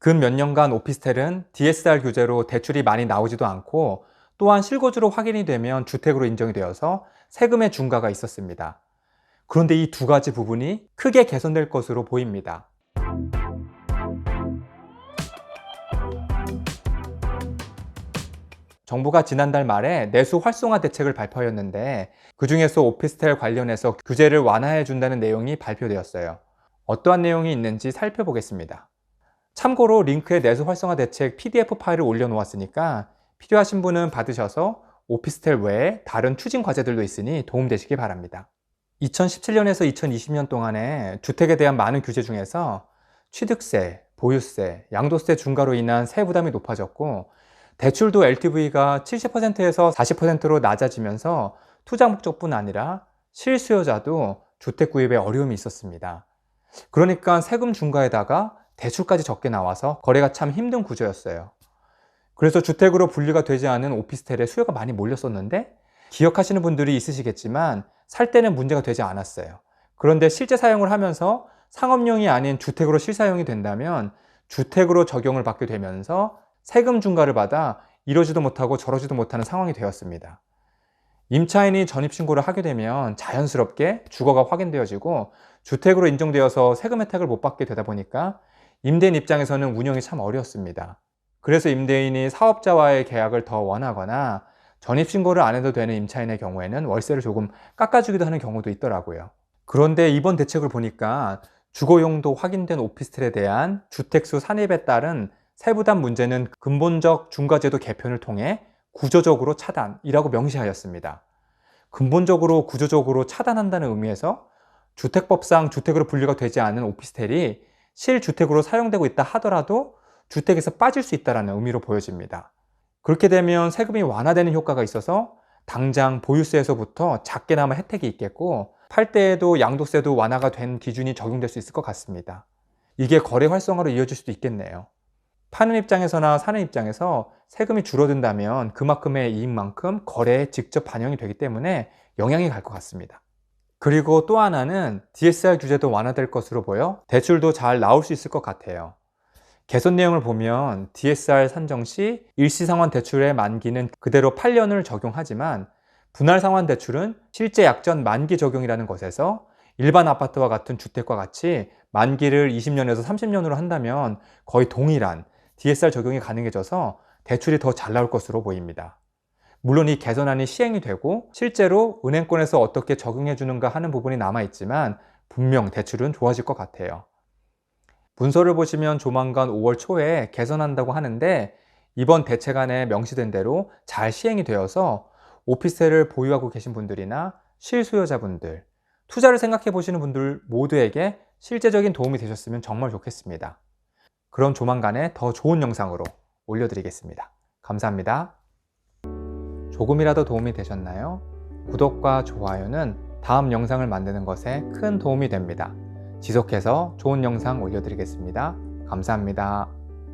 근 몇 년간 오피스텔은 DSR 규제로 대출이 많이 나오지도 않고 또한 실거주로 확인이 되면 주택으로 인정이 되어서 세금의 중과가 있었습니다. 그런데 이 두 가지 부분이 크게 개선될 것으로 보입니다. 정부가 지난달 말에 내수 활성화 대책을 발표하였는데 그중에서 오피스텔 관련해서 규제를 완화해 준다는 내용이 발표되었어요. 어떠한 내용이 있는지 살펴보겠습니다. 참고로 링크에 내수 활성화 대책 PDF 파일을 올려놓았으니까 필요하신 분은 받으셔서 오피스텔 외에 다른 추진 과제들도 있으니 도움되시기 바랍니다. 2017년에서 2020년 동안에 주택에 대한 많은 규제 중에서 취득세, 보유세, 양도세 중과로 인한 세부 부담이 높아졌고 대출도 LTV가 70%에서 40%로 낮아지면서 투자 목적뿐 아니라 실수요자도 주택 구입에 어려움이 있었습니다. 그러니까 세금 중과에다가 대출까지 적게 나와서 거래가 참 힘든 구조였어요. 그래서 주택으로 분류가 되지 않은 오피스텔에 수요가 많이 몰렸었는데 기억하시는 분들이 있으시겠지만 살 때는 문제가 되지 않았어요. 그런데 실제 사용을 하면서 상업용이 아닌 주택으로 실사용이 된다면 주택으로 적용을 받게 되면서 세금 중과를 받아 이러지도 못하고 저러지도 못하는 상황이 되었습니다. 임차인이 전입신고를 하게 되면 자연스럽게 주거가 확인되어지고 주택으로 인정되어서 세금 혜택을 못 받게 되다 보니까 임대인 입장에서는 운영이 참 어려웠습니다. 그래서 임대인이 사업자와의 계약을 더 원하거나 전입신고를 안 해도 되는 임차인의 경우에는 월세를 조금 깎아주기도 하는 경우도 있더라고요. 그런데 이번 대책을 보니까 주거용도 확인된 오피스텔에 대한 주택수 산입에 따른 세부담 문제는 근본적 중과제도 개편을 통해 구조적으로 차단이라고 명시하였습니다. 근본적으로 구조적으로 차단한다는 의미에서 주택법상 주택으로 분류가 되지 않은 오피스텔이 실주택으로 사용되고 있다 하더라도 주택에서 빠질 수 있다는 의미로 보여집니다. 그렇게 되면 세금이 완화되는 효과가 있어서 당장 보유세에서부터 작게나마 혜택이 있겠고 팔 때에도 양도세도 완화가 된 기준이 적용될 수 있을 것 같습니다. 이게 거래 활성화로 이어질 수도 있겠네요. 파는 입장에서나 사는 입장에서 세금이 줄어든다면 그만큼의 이익만큼 거래에 직접 반영이 되기 때문에 영향이 갈 것 같습니다. 그리고 또 하나는 DSR 규제도 완화될 것으로 보여 대출도 잘 나올 수 있을 것 같아요. 개선 내용을 보면 DSR 산정 시 일시상환 대출의 만기는 그대로 8년을 적용하지만 분할상환 대출은 실제 약전 만기 적용이라는 것에서 일반 아파트와 같은 주택과 같이 만기를 20년에서 30년으로 한다면 거의 동일한 DSR 적용이 가능해져서 대출이 더 잘 나올 것으로 보입니다. 물론 이 개선안이 시행이 되고 실제로 은행권에서 어떻게 적용해 주는가 하는 부분이 남아있지만 분명 대출은 좋아질 것 같아요. 문서를 보시면 조만간 5월 초에 개선한다고 하는데 이번 대책안에 명시된 대로 잘 시행이 되어서 오피스텔을 보유하고 계신 분들이나 실수요자분들, 투자를 생각해 보시는 분들 모두에게 실제적인 도움이 되셨으면 정말 좋겠습니다. 그럼 조만간에 더 좋은 영상으로 올려드리겠습니다. 감사합니다. 조금이라도 도움이 되셨나요? 구독과 좋아요는 다음 영상을 만드는 것에 큰 도움이 됩니다. 지속해서 좋은 영상 올려드리겠습니다. 감사합니다.